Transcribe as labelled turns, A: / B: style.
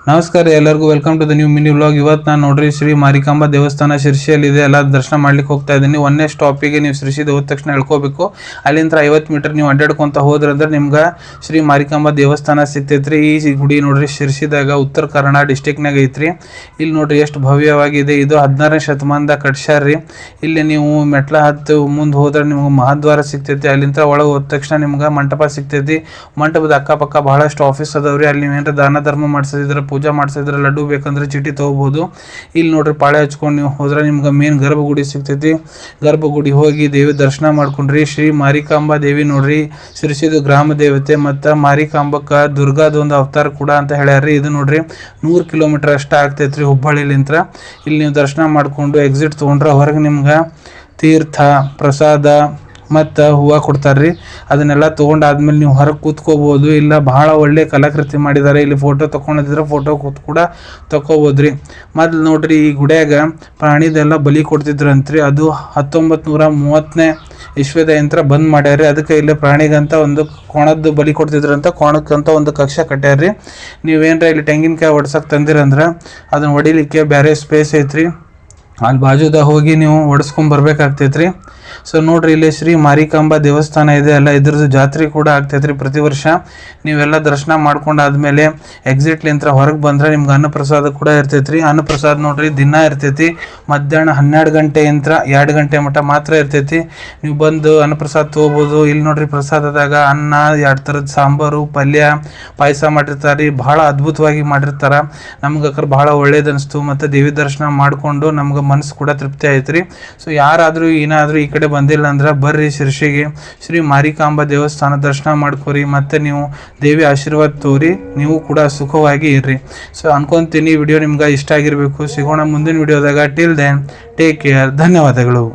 A: ನಮಸ್ಕಾರ ಎಲ್ಲರಿಗೂ welcome to the new mini vlog. ಇವತ್ತು ನಾನು ನೋಡ್ರಿ ಶ್ರೀ ಮಾರಿಕಾಂಬಾ ದೇವಸ್ಥಾನ ಶಿರ್ಸಿಯಲ್ಲಿದೆ. ಎಲ್ಲ ದರ್ಶನ ಮಾಡ್ಲಿಕ್ಕೆ ಹೋಗ್ತಾ ಇದ್ದೀನಿ. ಒಂದೇ ಸ್ಟಾಪಿಗೆ ನೀವು ಶಿರ್ಸಿದ ಹೋದ ತಕ್ಷಣ ಹೇಳ್ಕೋಬೇಕು. ಅಲ್ಲಿಂದ 50 ಮೀಟರ್ ನೀವು ಅಡ್ಡಾಡ್ಕೊಂತ ಹೋದ್ರಂದ್ರೆ ನಿಮ್ಗೆ ಶ್ರೀ ಮಾರಿಕಾಂಬಾ ದೇವಸ್ಥಾನ ಸಿಗ್ತೈತ್ರಿ. ಈ ಗುಡಿ ನೋಡ್ರಿ ಶಿರ್ಸಿದಾಗ ಉತ್ತರ ಕನ್ನಡ ಡಿಸ್ಟಿಕ್ನಾಗ ಐತ್ರಿ. ಇಲ್ಲಿ ನೋಡ್ರಿ ಎಷ್ಟು ಭವ್ಯವಾಗಿದೆ. ಇದು 16ನೇ ಶತಮಾನದಾಗ ಕಟ್ಸ್ಯಾರ್ರಿ. ಇಲ್ಲಿ ನೀವು ಮೆಟ್ಲ ಹತ್ತು ಮುಂದೆ ಹೋದ್ರೆ ನಿಮ್ಗೆ ಮಹಾದ್ವಾರ ಸಿಗ್ತೈತಿ. ಅಲ್ಲಿಂದ ಒಳಗೆ ಹೋದ ತಕ್ಷಣ ನಿಮ್ಗೆ ಮಂಟಪ ಸಿಗ್ತೈತಿ. ಮಂಟಪದ ಅಕ್ಕಪಕ್ಕ ಬಹಳಷ್ಟು ಆಫೀಸ್ ಅದಾವ್ರಿ. ಅಲ್ಲಿ ನೀವೇನಾರ ದಾನ ಧರ್ಮ ಮಾಡಿಸಿದ್ರೆ, ಪೂಜಾ ಮಾಡಿಸಿದ್ರೆ, ಲಡ್ಡು ಬೇಕಂದ್ರೆ ಚೀಟಿ ತೊಗೋಬೋದು. ಇಲ್ಲಿ ನೋಡ್ರಿ ಪಾಳೆ ಹಚ್ಕೊಂಡು ನೀವು ಹೋದ್ರೆ ನಿಮ್ಗೆ ಮೇನ್ ಗರ್ಭಗುಡಿ ಸಿಗ್ತೈತಿ. ಗರ್ಭಗುಡಿ ಹೋಗಿ ದೇವಿ ದರ್ಶನ ಮಾಡ್ಕೊಂಡ್ರಿ. ಶ್ರೀ ಮಾರಿಕಾಂಬಾ ದೇವಿ ನೋಡ್ರಿ ಶಿರ್ಸಿದು ಗ್ರಾಮ ದೇವತೆ. ಮತ್ತು ಮಾರಿಕಾಂಬಕ್ಕ ದುರ್ಗಾದೊಂದು ಅವತಾರ ಕೂಡ ಅಂತ ಹೇಳ್ಯಾರ್ರಿ. ಇದು ನೋಡ್ರಿ 100 ಕಿಲೋಮೀಟರ್ ಅಷ್ಟ ಆಗ್ತೈತ್ರಿ ಹುಬ್ಬಳ್ಳಿಲಿಂತ್ರ. ಇಲ್ಲಿ ನೀವು ದರ್ಶನ ಮಾಡ್ಕೊಂಡು ಎಕ್ಸಿಟ್ ತೊಗೊಂಡ್ರೆ ಹೊರಗೆ ನಿಮ್ಗೆ ತೀರ್ಥ ಪ್ರಸಾದ ಮತ್ತು ಹೂವು ಕೊಡ್ತಾರ್ರಿ. ಅದನ್ನೆಲ್ಲ ತೊಗೊಂಡಾದ್ಮೇಲೆ ನೀವು ಹೊರಗೆ ಕೂತ್ಕೋಬೋದು. ಇಲ್ಲ ಬಹಳ ಒಳ್ಳೆ ಕಲಾಕೃತಿ ಮಾಡಿದ್ದಾರೆ. ಇಲ್ಲಿ ಫೋಟೋ ತೊಗೊಂಡಿದ್ರೆ ಫೋಟೋ ಕೂಡ ತೊಗೋಬೋದ್ರಿ. ಮೊದ್ಲು ನೋಡ್ರಿ ಈ ಗುಡಿಯಾಗ ಪ್ರಾಣಿದೆಲ್ಲ ಬಲಿ ಕೊಡ್ತಿದ್ರಂತ್ರಿ. ಅದು 1930ನೇ ಇಸ್ವಿದ ಯಂತ್ರ ಬಂದ್ ಮಾಡ್ಯಾರ್ರಿ. ಅದಕ್ಕೆ ಇಲ್ಲಿ ಪ್ರಾಣಿಗಂತ ಒಂದು ಕೋಣದ್ದು ಬಲಿ ಕೊಡ್ತಿದ್ರಂತ. ಕೋಣಕ್ಕಂತ ಒಂದು ಕಕ್ಷ ಕಟ್ಟ್ಯಾರ್ರಿ. ನೀವೇನ್ರ ಇಲ್ಲಿ ತೆಂಗಿನಕಾಯಿ ಹೊಡ್ಸಕ್ಕೆ ತಂದಿರಂದ್ರೆ ಅದನ್ನ ಹೊಡಿಲಿಕ್ಕೆ ಬೇರೆ ಸ್ಪೇಸ್ ಐತ್ರಿ. ಅಲ್ಲಿ ಬಾಜುದಾಗ ಹೋಗಿ ನೀವು ಹೊಡೆಸ್ಕೊಂಡ್ ಬರ್ಬೇಕಾಗ್ತೈತ್ರಿ. ಸೊ ನೋಡ್ರಿ ಇಲ್ಲಿ ಶ್ರೀ ಮಾರಿಕಾಂಬಾ ದೇವಸ್ಥಾನ ಇದೆ ಅಲ್ಲ, ಇದ್ರದ್ದು ಜಾತ್ರೆ ಕೂಡ ಆಗ್ತೈತ್ರಿ ಪ್ರತಿ ವರ್ಷ. ನೀವೆಲ್ಲ ದರ್ಶನ ಮಾಡ್ಕೊಂಡಾದ್ಮೇಲೆ ಎಕ್ಸಿಟ್ಲಿಂತ್ರ ಹೊರಗೆ ಬಂದ್ರೆ ನಿಮ್ಗೆ ಅನ್ನಪ್ರಸಾದ ಕೂಡ ಇರ್ತೈತ್ರಿ. ಅನ್ನಪ್ರಸಾದ ನೋಡ್ರಿ ದಿನ ಇರ್ತೈತಿ. ಮಧ್ಯಾಹ್ನ 12 ಗಂಟೆಯಿಂದ 2 ಗಂಟೆ ಮಟ್ಟ ಮಾತ್ರ ಇರ್ತೈತಿ. ನೀವು ಬಂದು ಅನ್ನಪ್ರಸಾದ ತೊಗೋಬೋದು. ಇಲ್ಲಿ ನೋಡ್ರಿ ಪ್ರಸಾದದಾಗ ಅನ್ನ, 2 ಥರದ ಸಾಂಬಾರು, ಪಲ್ಯ, ಪಾಯಸ ಮಾಡಿರ್ತಾರೆ. ಬಹಳ ಅದ್ಭುತವಾಗಿ ಮಾಡಿರ್ತಾರ. ನಮ್ಗೆ ಅಕ್ರ ಬಹಳ ಒಳ್ಳೇದು ಅನಿಸ್ತು. ಮತ್ತು ದೇವಿ ದರ್ಶನ ಮಾಡಿಕೊಂಡು ನಮ್ಗೆ ಮನಸ್ಸು ಕೂಡ ತೃಪ್ತಿ ಆಯ್ತು. ಸೊ ಯಾರಾದರೂ ಏನಾದರೂ ಈ ಕಡೆ ಬಂದಿಲ್ಲ ಅಂದ್ರೆ ಬರ್ರಿ ಶಿರ್ಸಿಗೆ ಶ್ರೀ ಮಾರಿಕಾಂಬಾ ದೇವಸ್ಥಾನ ದರ್ಶನ ಮಾಡ್ಕೋರಿ. ಮತ್ತು ನೀವು ದೇವಿ ಆಶೀರ್ವಾದ ತೋರಿ, ನೀವು ಕೂಡ ಸುಖವಾಗಿ ಇರ್ರಿ. ಸೊ ಅನ್ಕೊಂತೀನಿ ವಿಡಿಯೋ ನಿಮ್ಗೆ ಇಷ್ಟ ಆಗಿರಬೇಕು. ಸಿಗೋಣ ಮುಂದಿನ ವಿಡಿಯೋದಾಗ. Till then take care. ಧನ್ಯವಾದಗಳು.